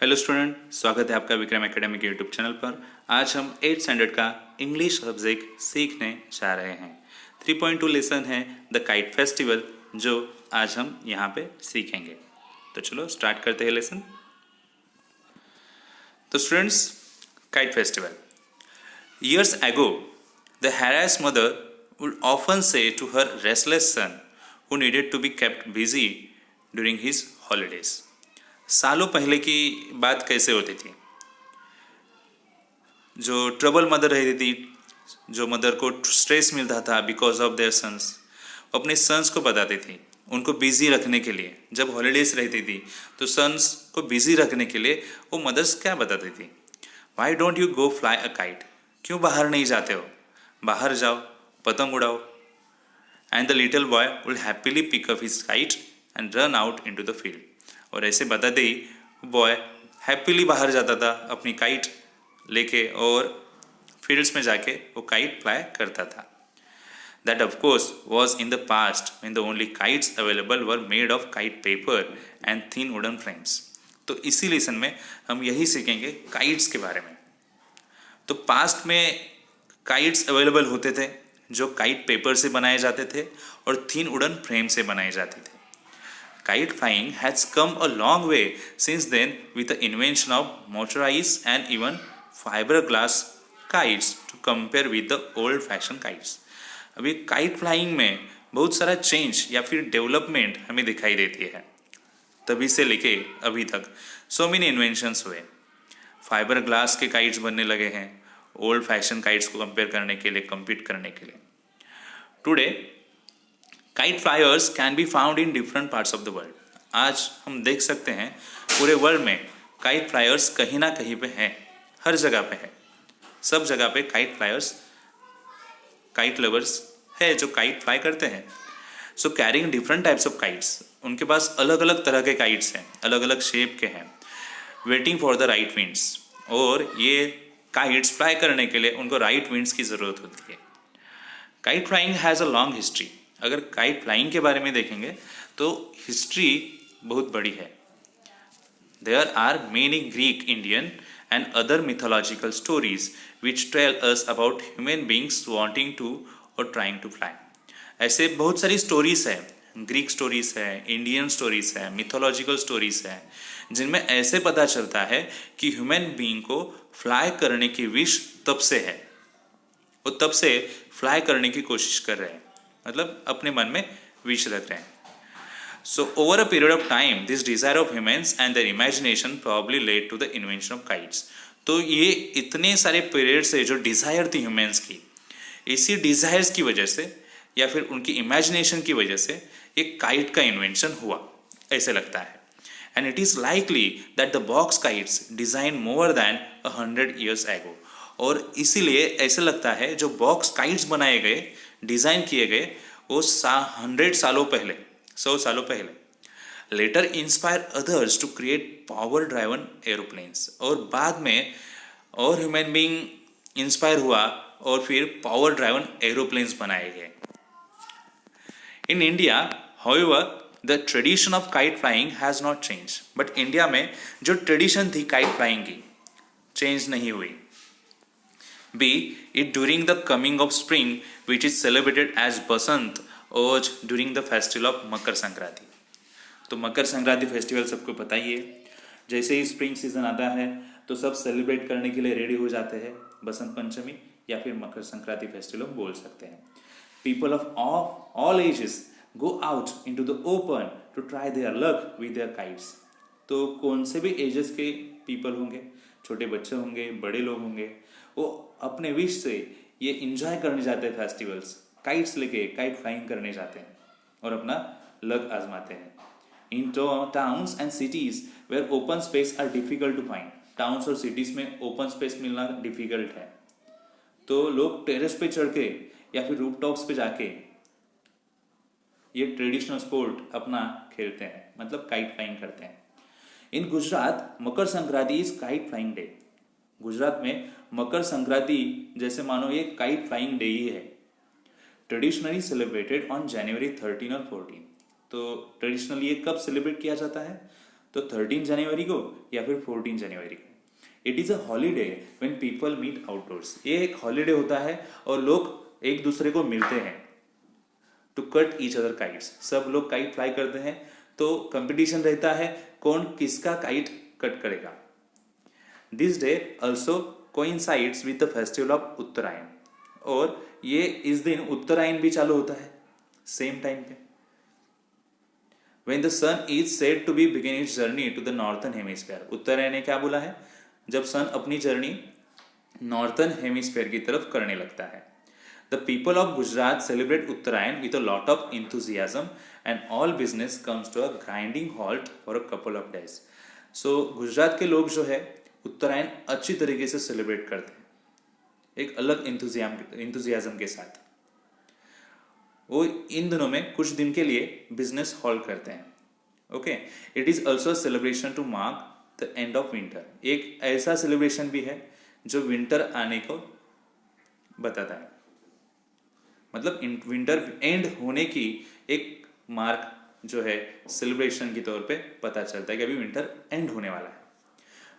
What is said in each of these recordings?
Hello student, स्वागत है आपका विक्रम एकेडमी के यूट्यूब चैनल पर। आज हम 8th स्टैंडर्ड का इंग्लिश सब्जेक्ट सीखने जा रहे हैं। 3.2 लेसन है द काइट फेस्टिवल, जो आज हम यहाँ पे सीखेंगे। तो चलो स्टार्ट करते हैं लेसन। तो students, kite festival. Years ago, the harassed mother would often say to her restless son, who needed to be kept busy during his holidays. सालों पहले की बात कैसे होती थी। जो ट्रबल मदर रहती थी, जो मदर को स्ट्रेस मिलता था बिकॉज ऑफ देयर सन्स, अपने सन्स को बताती थी उनको बिजी रखने के लिए। जब हॉलीडेज रहती थी तो सन्स को बिजी रखने के लिए वो मदर्स क्या बताती थी, why don't you go fly a kite, क्यों बाहर नहीं जाते हो, बाहर जाओ, पतंग उड़ाओ। And the little boy will happily pick up his kite and run out into the field. और ऐसे बताते ही बॉय हैप्पीली बाहर जाता था अपनी काइट लेके और फील्ड्स में जाके वो काइट फ्लाई करता था। That of course was in the past when the only kites available were made of kite paper and thin wooden frames. तो इसी लेसन में हम यही सीखेंगे काइट्स के बारे में। तो पास्ट में काइट्स अवेलेबल होते थे जो काइट पेपर से बनाए जाते थे और थिन वुडन फ्रेम से बनाए जाते थे। Kite flying has come a long way since then with the invention of motorized and even fiberglass kites to compare with the old fashioned kites. अभी काइट फ्लाइंग में बहुत सारा चेंज या फिर डेवलपमेंट हमें दिखाई देती है। तभी से लेके अभी तक सो मेनी इन्वेंशंस हुए। फाइबर ग्लास के काइट्स बनने लगे हैं ओल्ड फैशन काइट्स को कंपेयर करने के लिए, कम्पीट करने के लिए। Today kite flyers can be found in different parts of the world. आज हम देख सकते हैं पूरे वर्ल्ड में काइट फ्लायर्स कहीं ना कहीं पे हैं, हर जगह पे है। सब जगह पे काइट फ्लायर्स, काइट लवर्स है जो काइट फ्लाई करते हैं। So carrying different types of kites, उनके पास अलग अलग तरह के काइट्स हैं, अलग अलग शेप के हैं, waiting for the right winds. और ये काइट्स फ्लाई करने के लिए उनको राइट विंड्स की ज़रूरत होती है। Kite flying has a long history. अगर काइट फ्लाइंग के बारे में देखेंगे तो हिस्ट्री बहुत बड़ी है। There are many Greek, Indian and other mythological stories which tell us about human beings wanting to or trying to fly. ऐसे बहुत सारी स्टोरीज है, ग्रीक स्टोरीज है, इंडियन स्टोरीज है, मिथोलॉजिकल स्टोरीज है, जिनमें ऐसे पता चलता है कि ह्यूमन बीइंग को फ्लाई करने की विश तब से है, वो तब से फ्लाई करने की कोशिश कर रहे हैं, मतलब अपने मन में विश रख रहे हैं। So over a period of time, this desire of humans and their imagination probably led to the invention of kites. तो ये इतने सारे पीरियड से जो डिज़ायर थी ह्यूमंस की, इसी डिज़ायर्स की वजह से या फिर उनकी इमेजिनेशन की वजह से एक काइट का इन्वेंशन हुआ, ऐसे लगता है। And it is likely that the box kites design more than 100 years ago. और इसीलिए ऐसे लगता है जो बॉक्स काइट्स बनाए गए, डिज़ाइन किए गए, वो 100 सालों पहले, 100 सालों पहले later inspire others to create power driven aeroplanes. और बाद में और ह्यूमन बीइंग इंस्पायर हुआ और फिर पावर ड्राइवन एरोप्लेन्स बनाए गए। In India however the tradition of kite flying has not change. But India में जो ट्रेडिशन थी काइट फ्लाइंग की चेंज नहीं हुई। Be it during the coming of spring which is celebrated as Basant और during the festival of Makar Sankranti. तो Makar Sankranti festival सबको पता ही है। जैसे ही स्प्रिंग सीजन आता है तो सब सेलिब्रेट करने के लिए रेडी हो जाते हैं। बसंत पंचमी या फिर मकर संक्रांति फेस्टिवल बोल सकते हैं। People of all ages go out into the open to try their luck with their kites. तो कौन से भी एजेस के पीपल होंगे, छोटे बच्चे होंगे, बड़े लोग होंगे, वो अपने विश से ये इंजॉय करने जाते हैं फेस्टिवल्स, काइट्स लेके काइट फ्लाइंग करने जाते हैं और अपना लक आजमाते हैं। In towns and cities where open space are difficult to find. Towns और सिटीज में ओपन स्पेस मिलना डिफिकल्ट है, तो लोग टेरेस पे चढ़ के या फिर रूफटॉप्स पे जाके ये ट्रेडिशनल स्पोर्ट अपना खेलते हैं, मतलब काइट फ्लाइंग करते हैं। In Gujarat Makar Sankranti is kite flying day. Gujarat में मकर संक्रांति जैसे मानो ये काइट फ्लाइंग डे ही है। ट्रेडिशनली सेलिब्रेटेड ऑन जनवरी 13 और 14। तो ट्रेडिशनली ये कब सेलिब्रेट किया जाता है? तो 13 जनवरी को या फिर 14 जनवरी को। It is a holiday when people meet outdoors. ये एक हॉलीडे होता है और लोग एक दूसरे को मिलते हैं। To cut each other kites, सब लोग काइट फ्लाई करते हैं, तो कंपटीशन रहता है कौन किसका काइट कट करेगा। This day also coincides with the festival of Uttarayan, और ये इस दिन उत्तरायण भी चालू होता है सेम टाइम पे। When the sun is said to be begin its journey to the northern hemisphere, उत्तरायण ने क्या बोला है, जब सन अपनी जर्नी नॉर्थन हेमिस्फीयर की तरफ करने लगता है। The people of Gujarat celebrate Uttarayan with a lot of enthusiasm and all business comes to a grinding halt for a couple of days. So Gujarat के लोग जो है उत्तरायण अच्छी तरीके से सेलिब्रेट करते हैं, एक अलग इंथुजियाज्म के साथ। वो इन दिनों में कुछ दिन के लिए बिजनेस हॉल्ट करते हैं। Okay, it is also celebration to mark the end of winter, एक ऐसा सेलिब्रेशन भी है जो विंटर आने को बताता है, मतलब विंटर एंड होने की एक मार्क जो है सेलिब्रेशन के तौर पे पता चलता है कि अभी विंटर एंड होने वाला है।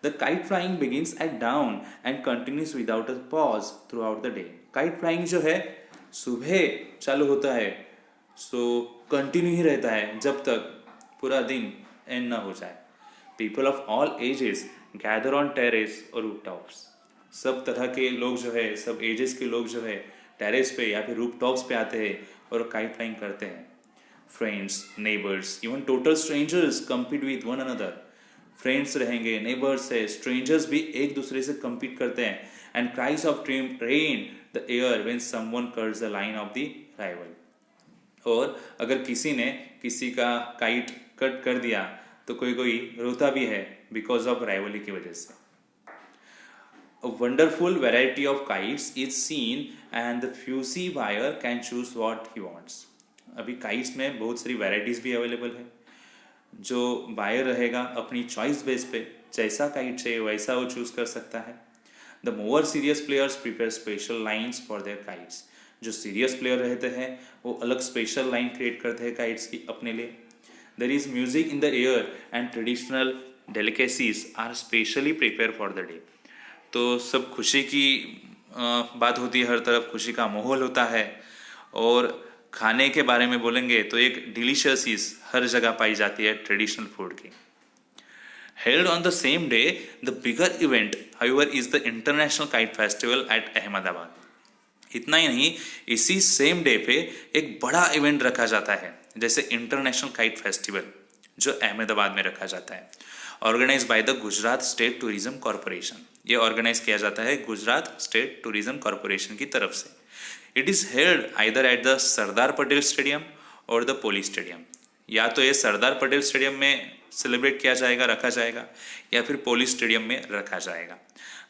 The kite flying begins at down and continues without a pause through out the day. Kite flying जो है सुबह चालू होता है, सो कंटिन्यू ही रहता है जब तक पूरा दिन एंड ना हो जाए। People of all edges gather on terrace और रूफटॉप्स, सब तरह के लोग जो है, सब एजेस के लोग जो है टेरेस पे या फिर रूफटॉप्स पे आते हैं और काइट फ्लाइंग करते हैं। Friends, neighbours, even total strangers compete with one another. Friends रहेंगे, नेबर्स है, स्ट्रेंजर्स भी एक दूसरे से कम्पीट करते हैं। And cries of rain the air when someone cuts the line of the rival, और अगर किसी ने किसी का काइट कट कर दिया तो कोई कोई रोता भी है बिकॉज ऑफ राइवली की वजह से। A wonderful variety of kites is seen and the fussy buyer can choose what he wants. अभी kites में बहुत सारी varieties भी अवेलेबल है, जो बायर रहेगा अपनी चॉइस बेस पे जैसा काइट चाहिए वैसा वो चूज कर सकता है। The more serious players prepare special lines for their kites, जो सीरियस प्लेयर रहते हैं वो अलग स्पेशल लाइन क्रिएट करते हैं काइट्स की अपने लिए। There is music in the air and traditional delicacies are specially prepare for the day. तो सब खुशी की बात होती है, हर तरफ खुशी का माहौल होता है। और खाने के बारे में बोलेंगे तो एक डिलीशियस हर जगह पाई जाती है ट्रेडिशनल फूड की। Held on the same day, the bigger event, however, is the International Kite Festival at Ahmedabad. इतना ही नहीं, इसी सेम डे पे एक बड़ा इवेंट रखा जाता है, जैसे इंटरनेशनल काइट फेस्टिवल जो अहमदाबाद में रखा जाता है, organise by the Gujarat state tourism corporation. ये ऑर्गेनाइज किया जाता है गुजरात स्टेट टूरिज्म कॉरपोरेशन की तरफ से। It is held either at the Sardar Patel stadium और द पोली स्टेडियम, या तो ये सरदार पटेल स्टेडियम में सेलिब्रेट किया जाएगा, रखा जाएगा, या फिर पोली स्टेडियम में रखा जाएगा।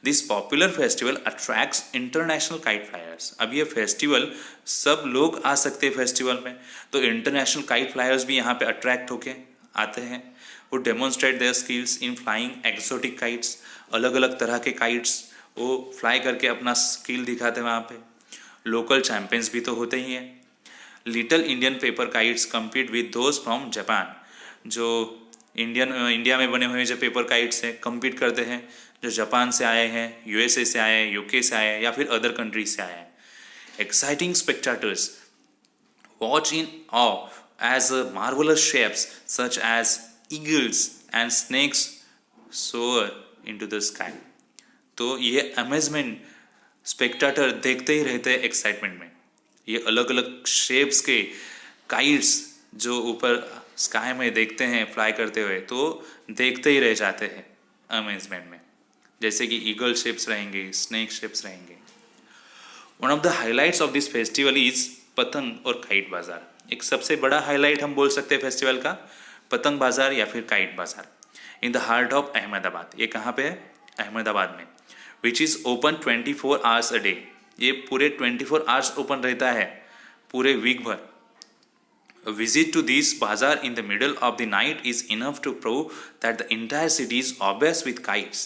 This popular festival attracts international kite flyers. अब ये फेस्टिवल सब लोग आ सकते हैं फेस्टिवल में, तो इंटरनेशनल काइट फ्लायर्स भी यहाँ पे अट्रैक्ट होके आते हैं। वो demonstrate their skills in flying exotic kites, अलग अलग तरह के काइट्स वो फ्लाई करके अपना स्किल दिखाते हैं वहाँ पे। लोकल चैंपियंस भी तो होते ही हैं। Little Indian paper kites compete with those from Japan, जो इंडिया में बने हुए जो पेपर काइट्स हैं कम्पीट करते हैं जो जापान से आए हैं, यूएसए से आए हैं, यूके से आए हैं, या फिर अदर कंट्रीज से आए हैं। Exciting spectators watch in awe as marvellous shapes such as eagles and snakes soar into the sky. तो ये अमेजमेंट स्पेक्टेटर देखते ही रहते हैं एक्साइटमेंट में। ये अलग अलग शेप्स के काइट्स जो ऊपर स्काई में देखते हैं फ्लाई करते हुए, तो देखते ही रह जाते हैं अमेजमेंट में, जैसे कि ईगल शेप्स रहेंगे, स्नेक शेप्स रहेंगे। One of the highlights of this festival is पतंग और काइट बाजार। एक सबसे बड़ा हाईलाइट हम बोल सकते हैं फेस्टिवल का पतंग बाजार या फिर काइट बाजार in the heart of Ahmedabad. ये कहाँ पे है? अहमदाबाद में। Which is open 24 hours a day. ये पूरे 24 आवर्स ओपन रहता है पूरे वीक भर। A visit to this bazaar in the middle of the night is enough to prove that the entire city is obsessed with kites.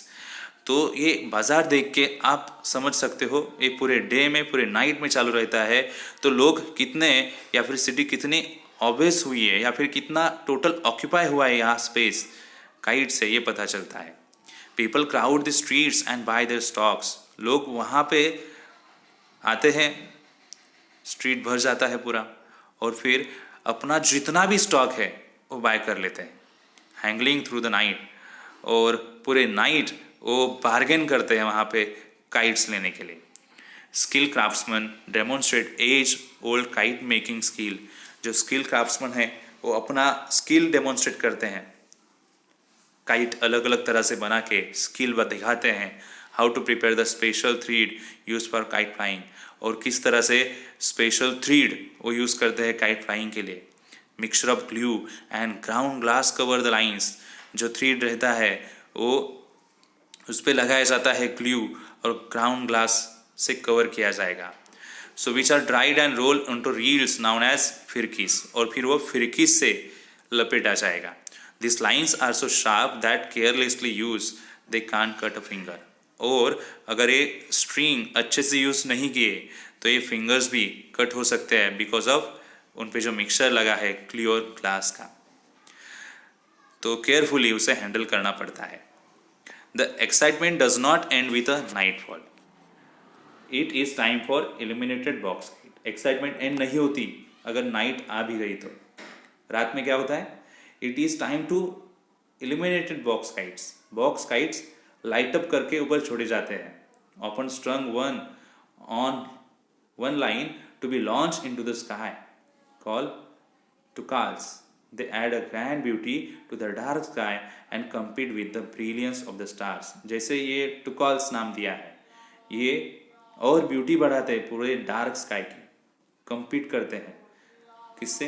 तो ये बाजार देख के आप समझ सकते हो ये पूरे डे में, पूरे नाइट में चालू रहता है, तो लोग कितने या फिर सिटी कितनी ऑब्सेस हुई है या फिर कितना टोटल ऑक्यूपाई हुआ है यहाँ स्पेस काइट से ये पता चलता है। People crowd the streets and bye there stocks, लोग वहाँ पे आते हैं, स्ट्रीट भर जाता है पूरा, और फिर अपना जितना भी स्टॉक है वो बाय कर लेते हैं। हैंगलिंग थ्रू द नाइट, और पूरे नाइट वो बार्गेन करते हैं वहाँ पे काइट्स लेने के लिए। Skill craftsman demonstrate age old kite making skill, जो स्किल क्राफ्ट्समैन है वो अपना स्किल डेमोन्स्ट्रेट करते हैं, काइट अलग अलग तरह से बना के स्किल दिखाते हैं। How to prepare the special thread use for kite flying, और किस तरह से स्पेशल थ्रीड वो यूज़ करते हैं काइट फ्लाइंग के लिए। Mixture of glue and ground glass cover the lines, जो थ्रीड रहता है वो उस पर लगाया जाता है ग्लू, और ग्राउंड ग्लास से कवर किया जाएगा। So which are dried and roll into reels known as phirkis, और फिर वो फिरकीस से लपेटा जाएगा। This lines are so sharp that carelessly use they can't cut a finger, और अगर ये स्ट्रिंग अच्छे से यूज़ नहीं किए तो ये फिंगर्स भी कट हो सकते हैं बिकॉज ऑफ उन पे जो मिक्सचर लगा है क्लियर ग्लास का, तो केयरफुली उसे हैंडल करना पड़ता है। The excitement does not and with a nightfall, it is time for illuminated box kite. Excitement and नहीं होती अगर नाइट आ भी गई तो। रात में क्या होता है, it is time to illuminated box kites, box kites light up करके ऊपर छोड़े जाते हैं। Often strung one on one line to be launch in to the sky call tucals. They add a grand beauty to the dark sky and compete with the brilliance of the stars. जैसे ये टुकॉल्स नाम दिया है, ये और beauty बढ़ाते हैं पूरे डार्क स्काई की, compete करते हैं किससे,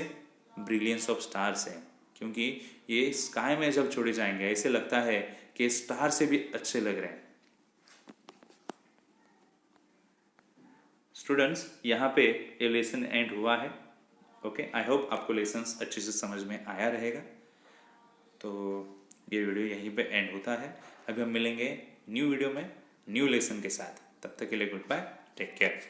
ब्रिलियंस ऑफ स्टार से, क्योंकि ये स्काई में जब छोड़े जाएंगे ऐसे लगता है कि स्टार से भी अच्छे लग रहे हैं। स्टूडेंट्स, यहाँ पे ये लेसन एंड हुआ है। ओके, आई होप आपको लेसन्स अच्छे से समझ में आया रहेगा। तो ये वीडियो यहीं पे एंड होता है। अभी हम मिलेंगे न्यू वीडियो में न्यू लेसन के साथ। तब तक के लिए गुड बाय, टेक केयर।